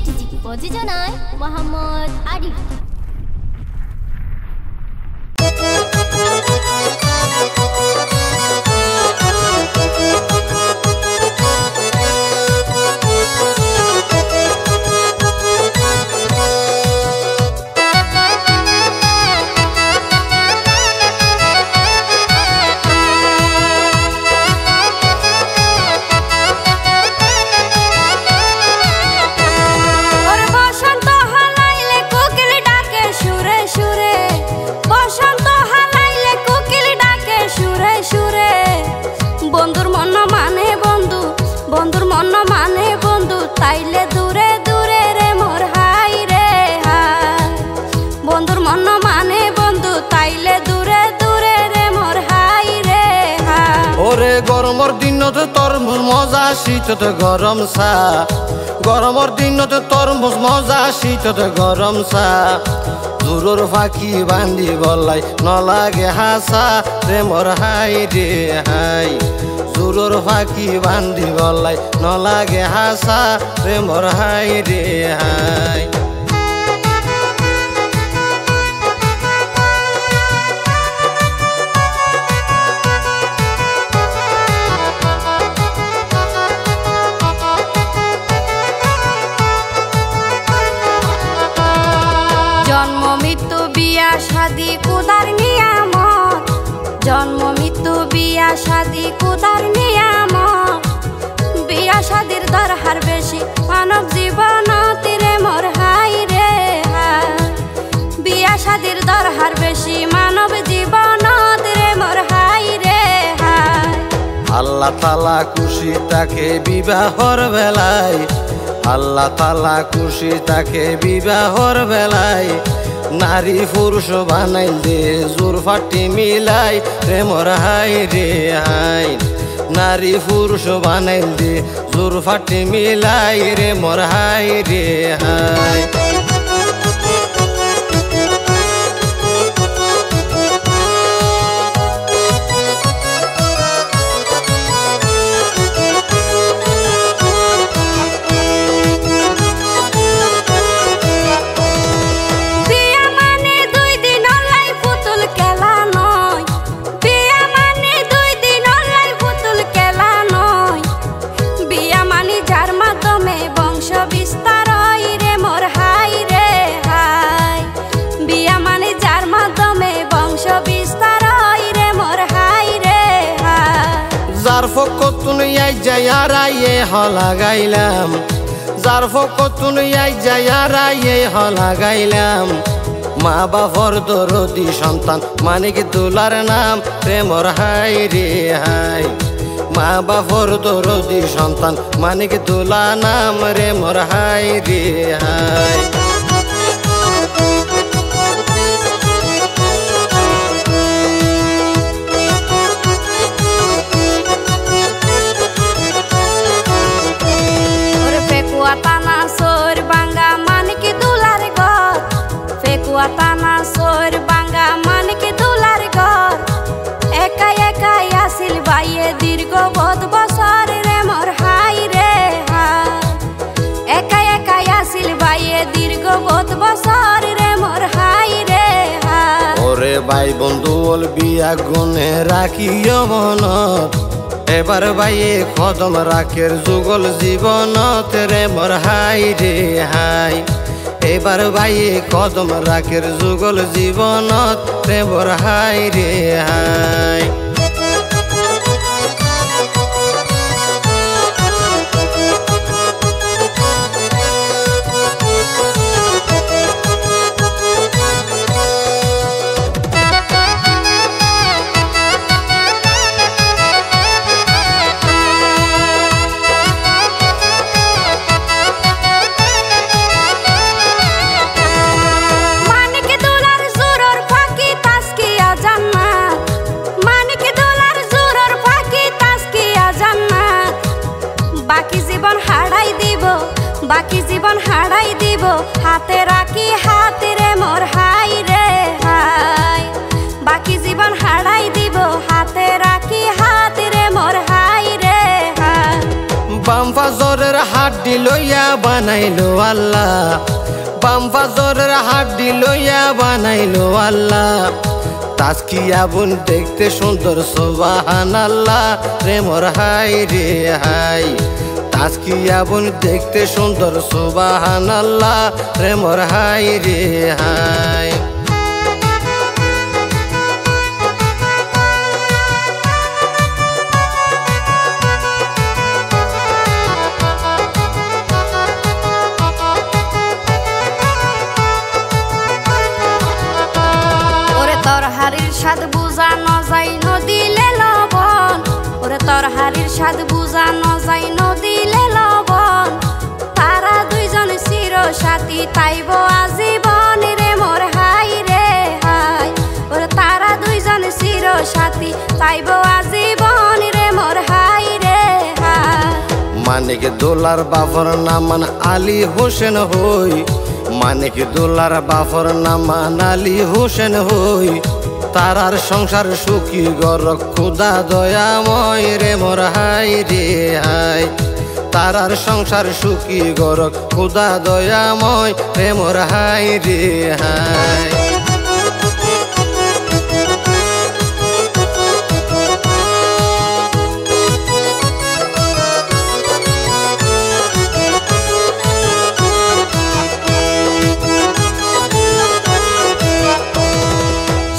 চিঠি প্রযোজনায় মোহাম্মদ আরিফ। তাইলে দূরে দূরে রে মোর হাই রে হাই, বন্ধুর মন মানে বন্ধু তাইলে দূরে দূরে রে মোর হাই রে হাই। ওরে গরমর দিনত তরমুজ মজা, শীততে গরম চা। গরমর দিনত তরমুজ মজা, শীততে গরম চা। জোৰৰ ফাঁকি বান্ধি গলাই নলাগে হাসা রে মোর হাই রে হাই। জোৰৰ ফাঁকি বান্ধি গলাই নলাগে হাসা রে মোর হাই রে হাই। জন্ম মৃত্যু বিয়া শাদি কুদার নিয়ামত, জন্ম মৃত্যু বিয়া শাদি কুদার নিয়ামত। বিয়া শাদির দরকার বেশি মানব জীবনত রে মোর হাই রে হাই। বিয়া শাদির দরকার বেশি মানব জীবনত রে মোর হাই রে হাই। আল্লাহ তাআলা খুশি তাকে বিবাহর বেলায়, আল্লাহ তাআলা খুশি তাকে বিবাহর বেলায়। নারী পুরুষ বানাইল দে জোর ফাটি মিলাই রে মোর হাই রে হাই। নারী পুরুষ বানাইল দে জোর ফাটি মিলাই রে মোর হাই রে হাই। যার ফকতুন আই যায়ারায়ে হলা গাইলাম, যার ফকতুন আই যায়ারায়ে হলা গাইলাম। মা বাপর দরদি সন্তান মানিক দুলার নাম রে মোর হাই রে হাই। মা বাপর দরদি সন্তান মানিক দুলা নাম রে মোর হাই রে হাই। টানা সোর বাঙ্গা মানকে দুলার ঘর, ফেকুয়া টানা সোর বাঙ্গা মানকে দুলার ঘর। একা একাই আসিল বাইয়ে দীর্ঘ বহুত বছর রে মোর হাই রে হাই। একা একাই আসিল বাইয়ে দীর্ঘ বহুত বছর রে মোর হাই রে হাই। ওরে ভাই বন্ধু ওল বিয়া গুনে রাখিও মনত, এবার বাইয়ে কদম রাখের যুগল জীবনত রে মোর হাই রে হাই। এবার বাইয়ে কদম রাখের যুগল জীবনত রে মোর হাই রে হাই। বাকি জীবন হারাই দিব হাতে রাখি হাতে রে মোর হাই রে হাই। বাকি জীবন হারাই দিব হাতে রাখি হাতে রে মোর হাই রে হাই। বাম পাজরের হাড্ডি লইয়া বানাইলো আল্লাহ, বাম পাজরের হাড্ডি লইয়া বানাইলো আল্লাহ। তাজকিয়া বোন দেখতে সুন্দর সুবহানাল্লাহ রে মোর হাই রে হাই। তাজকিয়া বোন দেখতে সুন্দর সুবহানাল্লাহ রে মোর হাই রে হাই। তরহারির স্বাদ বুঝানো যায় নদিলে লবণ, ওরে তরহারির স্বাদ বুঝানো যায় নদিলে লবণ। তারা দুইজন চির সাথী তাইব আজীবন রে মোর হাই রে হাই। ওরে তারা দুইজন চির সাথী তাইব আজীবন রে মোর হাই রে হাই। মানিক দোলার বাফর নামান আলী হোসেন হই, মানিক দোলার বাফর নামান আলী হোসেন হই। তারার সংসার সুখী গর খুদা দয়াময় রে মোর হাই রে হাই। তারার সংসার সুখী গর খুদা দয়াময় রে মোর হাই রে হাই।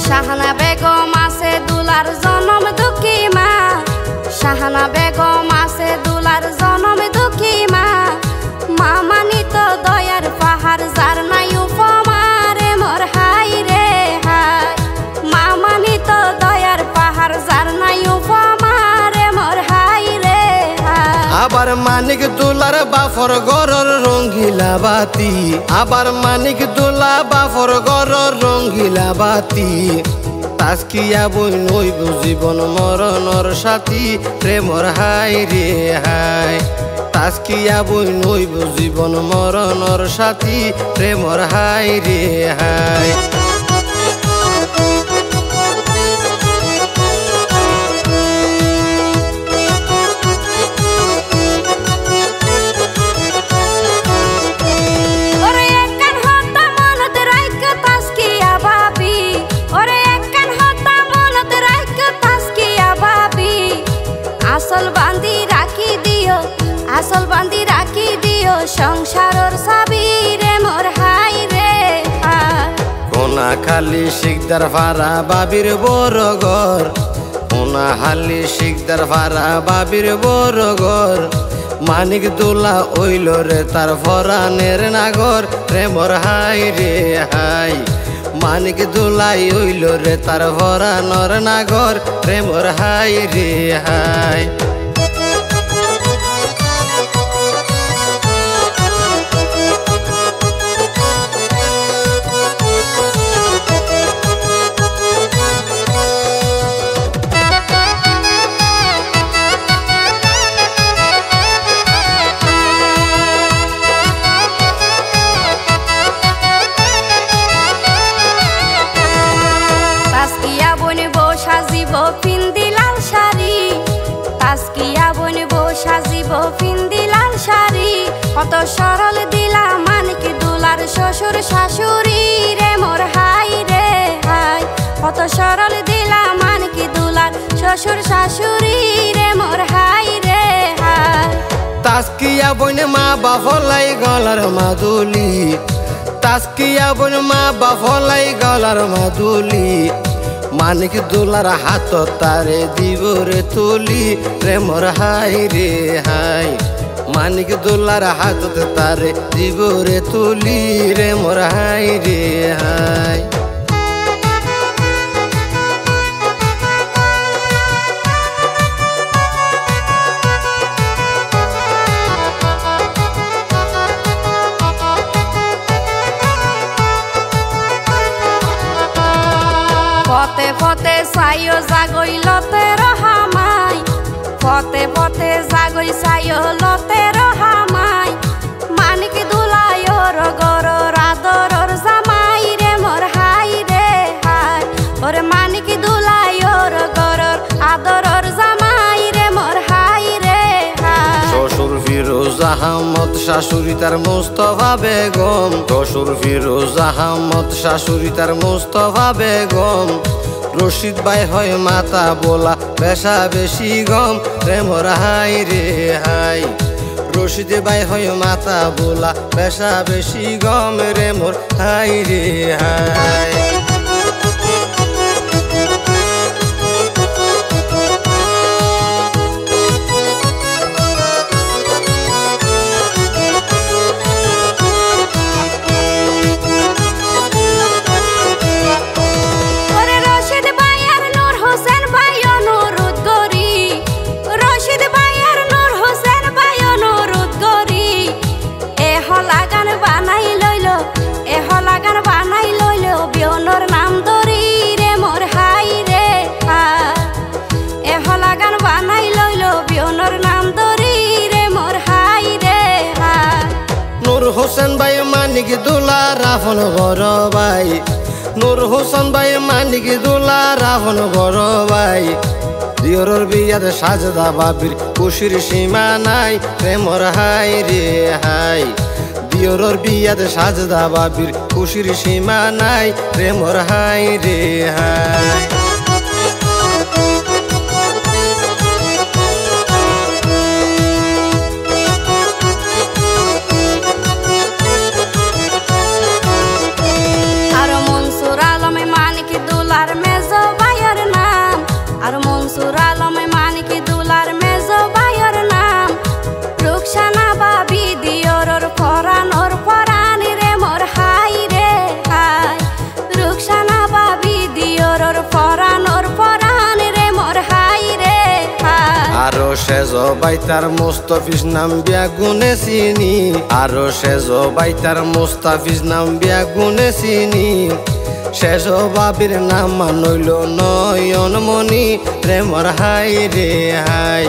শাহানা বেগম আছে দুলার জনম দুঃখী মা, শাহানা বেগম আছে দুলার জনম দুঃখী মা। মা মানিত দয়ার পাহাড় যার নাই উপমা রে মোর হাই রে হাই। মা মানিত দয়ার পাহাড় যার নাই উপমা রে মোর হাই রে হাই। আবার মানিক দোলার বাফর গরর রঙ্গিলা বাতি, আবার মানিক দোলা বাফর গরর রঙ্গিলা বাতি। তাজকিয়া বোন হইব জীবন মরণর সাথী রে মোর হাই রে হাই। তাজকিয়া বোন হইব জীবন মরণর সাথী রে মোর হাই রে হাই। আসল বান্ধি রাখি দিও, আসল বান্ধি রাখি দিও সংসারর চাবি রে মোর হাই রে হাই। কোনা খালি শিকদার ফারা বাবির বড় ঘর, কোনা খালি শিকদার ফারা বাবির বড় ঘর। মানিক দোলা ওইল রে তার ফরানের নাগর রে মোর হাই রে হাই। মানিক দোলাই ওইল রে তার ফরানর নাগর রে মোর হাই রে হাই। তাজকিয়া বনবো সাজিব পিন্দি লাল শাড়ি, তাজকিয়া বনবো সাজিব পিন্দি লাল শাড়ি। কত সরল দিলা মানিক দোলার শ্বশুর শাশুড়ি রে মোর হাই রে হাই। কত সরল দিলা মানিক দোলার শ্বশুর শাশুড়ি রে মোর হাই রে হাই। তাজকিয়া বোন মা বাফলাই গলার মাদুলি, তাজকিয়া বোন মা বাফলাই গলার মাদুলি। মানিক দোলার হাত তারে দিব রে তুলি রে মোর হাই রে হাই। মানিক দোলার হাত তারে দিব রে তুলি রে মোর হাই রে হাই। পথে পথে সাইও জাগই লতে রহামাই, পথে পথে জাগই সাইও লতে রহামাই। মানিক দোলাই ওর গরর আদরর জামাই রে মোর হাই রে হাই। ওরে মানিক দোলাই ওর গরর আদরর জামাই রে মোর হাই রে হাই। শ্বশুর ফিরোজ আহমদ শাশুড়ি তার মুস্তফা বেগম, শ্বশুর ফিরোজ আহমদ শাশুড়ি তার মুস্তফা বেগম। রশিদ ভাই হয় মাতা বোলা বেশা বেশি গম রে মোর হাই রে হাই। রশিদ ভাই হয় মাতা বোলা বেশা বেশি গম রে মোর হাই রে হাই। হোসেন ভাই মানিক দুলা রাফন বড় ভাই, নূর হোসেন ভাই মানিক দুলা রাফন বড় ভাই। দিয়রের বিয়াতে সাজদা বাবির খুশির সীমা নাই রে মোর হাই রে হাই। দিয়রের বিয়াতে সাজদা বাবির খুশির সীমা নাই রে মোর হাই রে হাই। আরো সেজ বাইতার মুস্তাফিজ নাম বিয়া গুনে চিনি, আরো সেজ বাইতার মুস্তাফিজ নাম বিয়া গুনে চিনি। শেষ বাবির নাম মানইল নয়নমণি রে মোর হাই রে হাই।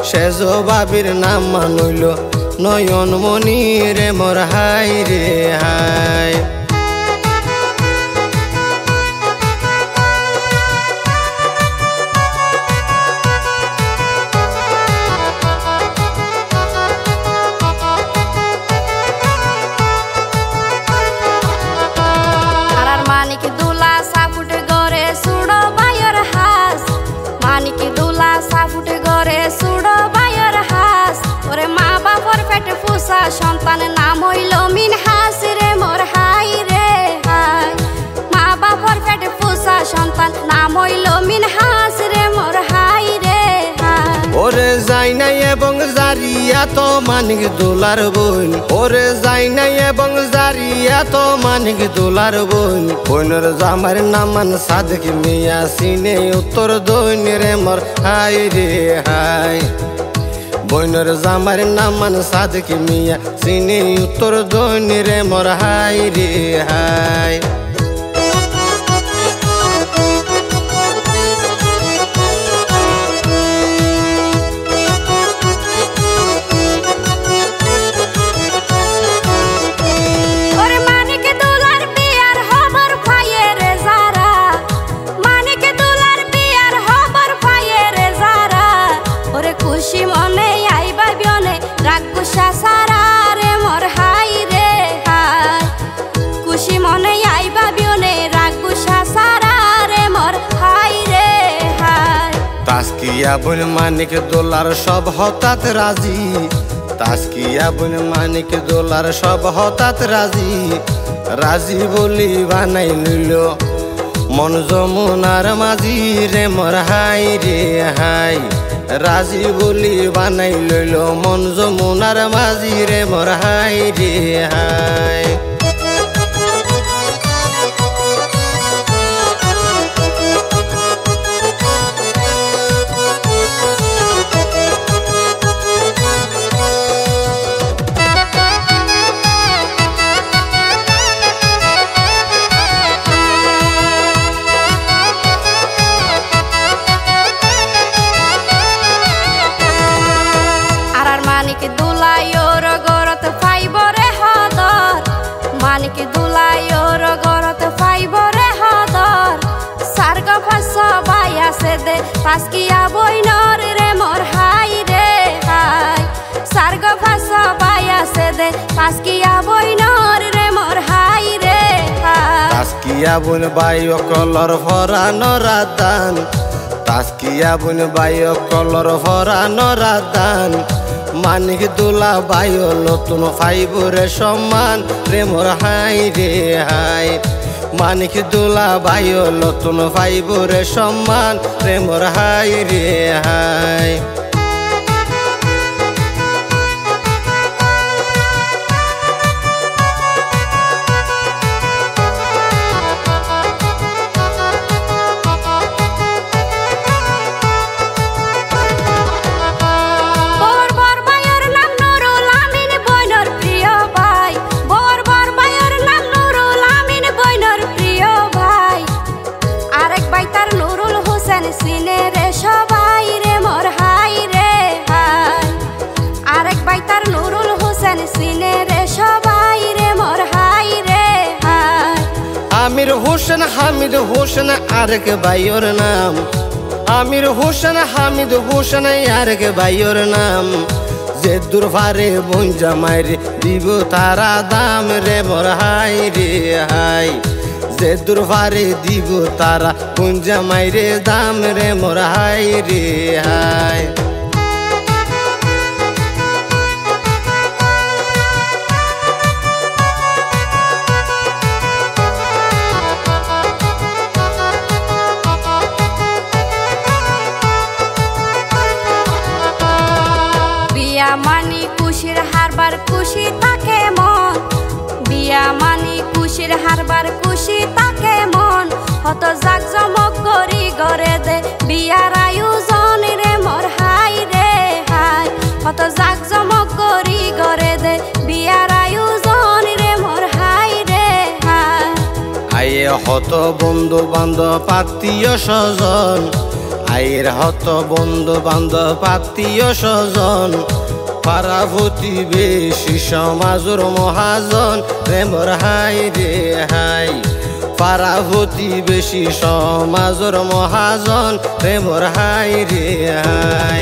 শেষ বাবির নাম মানইল নয়নমণি রে মোর হাই রে হাই। সন্তান নাম হইল মিনহাস রে মোর হাই রে হাই। মা বাবার পেটে পোষা সন্তান নাম হইল মিনহাস রে মোর হাই রে হাই। ওরে যাই নাই এবং জারিয়া তো মানিক দোলার বোন, ওরে যাই নাই এবং জারিয়া তো মানিক দোলার বোন। বোনের জামার নামান সাদেক মিয়া সিনে উত্তর দৈন রে মোর হাই রে হাই। বইনের জামার নামান সাদেক মিয়া সিনে উত্তর দৈন রে মোর হাই রে হাই। তাস্কিয়া বোন মানিক দোলার সব হঠাৎ রাজি, তাস্কিয়া বোন মানিক দোলার সব হঠাৎ রাজি। রাজি বলি বানাই লইল মন যমুনার মাঝি রে মোর হাই রে হাই। রাজি বলি বানাই লইল মন যমুনার মাঝি রে মোর হাই রে হাই। তাস্কিয়া বইনর রে মোর হাই রে হাই। সার্গ ভাষা সবাই আছে দে পাঁচকিয়া বইনর রে মোর হাই রে তাস্কিয়া বুন বাই কলর ফরা নরাদান তাস্কিয়া বুন বাই কলর ফরা নরাদান মানিক দুলা বাই নতুন ফাইবরে সম্মান রে মোর হাই রে হাই মানিক দুলা বাই নতুন ফাইবরে সম্মান রে মোর হাই রে হাই সিনে রে সবাই রে মোর হাই রে হাই আরেক ভাই তার নুরুল হোসেন সিনে রে সবাই রে মোর হাই রে হাই আমির হোসেন হামিদ হোসেন আরেক ভাইয়ের নাম আমির হোসেন হামিদ হোসেন আরেক ভাইয়ের নাম যে দুর্ভারে বোন জামাইরে দিব তারা দাম রে মোর হাই রে হাই যে দুর্ভারে দিব তারা বোন জামাইরে দাম রে মোর হাই রে হাই বিয়া মানি খুশির হারবার খুশি তাকে মন বিয়া মানি খুশির হারবার খুশি তাকে মন হত জাকজমক করি গরে দে বিয়ার আয়োজন রে মোর হাই রে হাই হত জাকজমক করি গরে দে বিয়ার আয়োজন রে মোর হাই রে হাই আয়ে হত বন্ধু বান্ধব আত্মীয় স্বজন আয়ের হত বন্ধু বান্ধব আত্মীয় স্বজন পাড়া প্রতিবেশী সমাজর মহাজন রে মোর হাই রে হাই পাড়া প্রতিবেশী সমাজর মহাজন রে মোর হাই রে হাই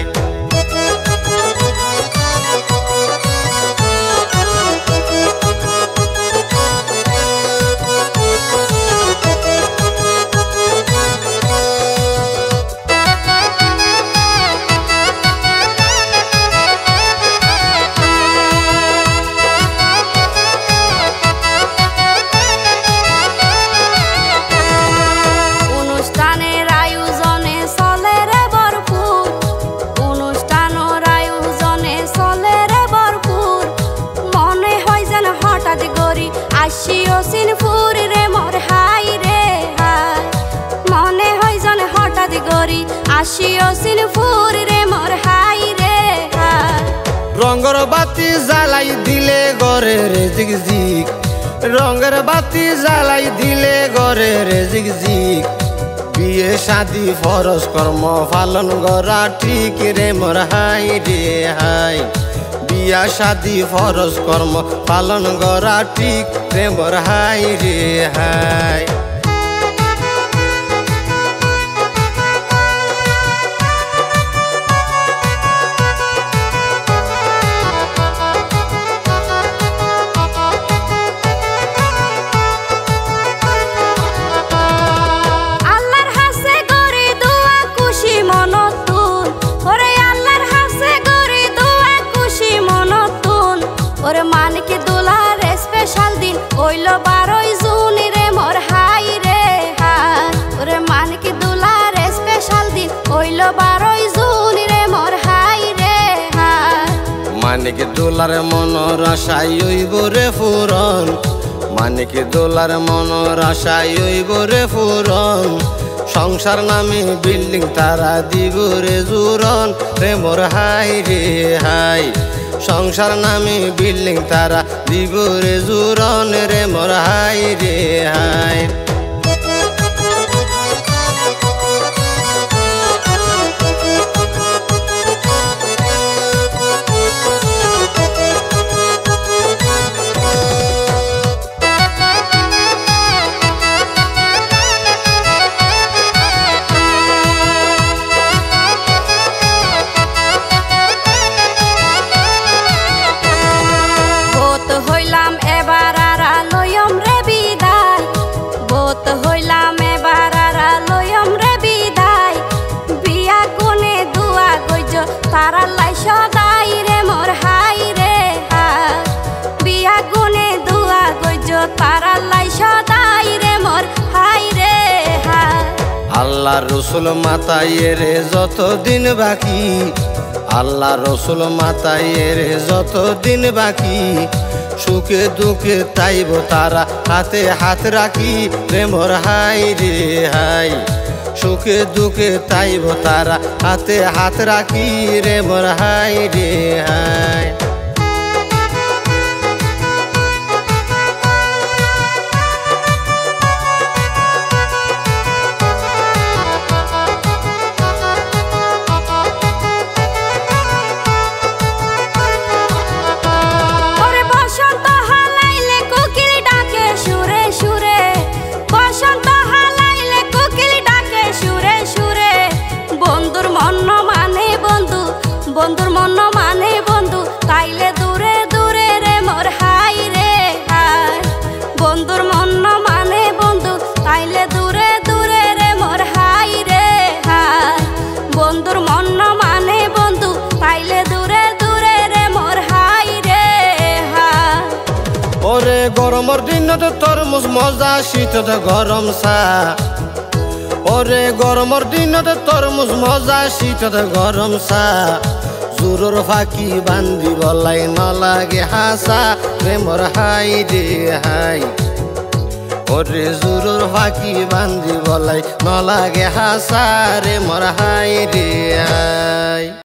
আসিও সিনপুর রে মোর হাই রে হাই মনে হয় জন হঠাৎ গরি আসিও সিনপুর রে মোর হাই রে হাই রঙের বাতি জ্বালাই দিলে গরে রে জিগজিগ রঙের বাতি জ্বালাই দিলে গরে রে জিগজিগ বিয়ে শাদি ফরজ কর্ম পালন করা ঠিক রে মোর হাই রে হাই বিয়া শাদি ফরজ কর্ম পালন করা ঠিক রে মোর হাই রে হাই মানিক দুলার স্পেশাল দিন ওইল 12 জুন রে মোর হাই রে হাই ওরে মানিক দুলার স্পেশাল দিন ওইল 12 জুন রে মোর হাই রে হাই মানিক দুলার মনের আশাই হইব রে পূরণ মানিক দুলার মনের আশাই হইব রে পূরণ সংসার নামে বিল্ডিং তারা দিব রে জুরন রে মোর হাই রে হাই সংসার নামে বিল্ডিং তারা দিব রে জুরন রে মোর হাই রে হাই আল্লাহ রসুল মাতাইয়ে রে যত দিন বাকি, আল্লাহ রসুল মাতাইয়ে রে যত দিন বাকি, সুখে দুঃখে তাইব তারা হাতে হাত রাখি রে মোর হাই রে হাই। সুখে দুঃখে তাইব তারা হাতে হাত রাখি রে মোর হাই রে হাই। বন্ধুর মন মানে বন্ধু তাইলে দূরে দূরে রে মোর হাই রে হাই। বন্ধুর মন মানে বন্ধু তাইলে দূরে দূরে রে মোর হাই রে হাই। বন্ধুর মন মানে বন্ধু তাইলে দূরে দূরে রে মোর হাই রে হাই। ওরে গরমের দিনত তরমুজ মজা, শীতত গরম চা। ওরে গরমের দিনত তরমুজ মজা, শীতত গরম চা। জোৰৰ ফাঁকি বান্ধি বলাই নালাগে হাসা রে মোর হাই রে হাই। ওরে জোৰৰ ফাঁকি বান্ধি বলাই নালাগে হাসা রে মোর হাই রে হাই।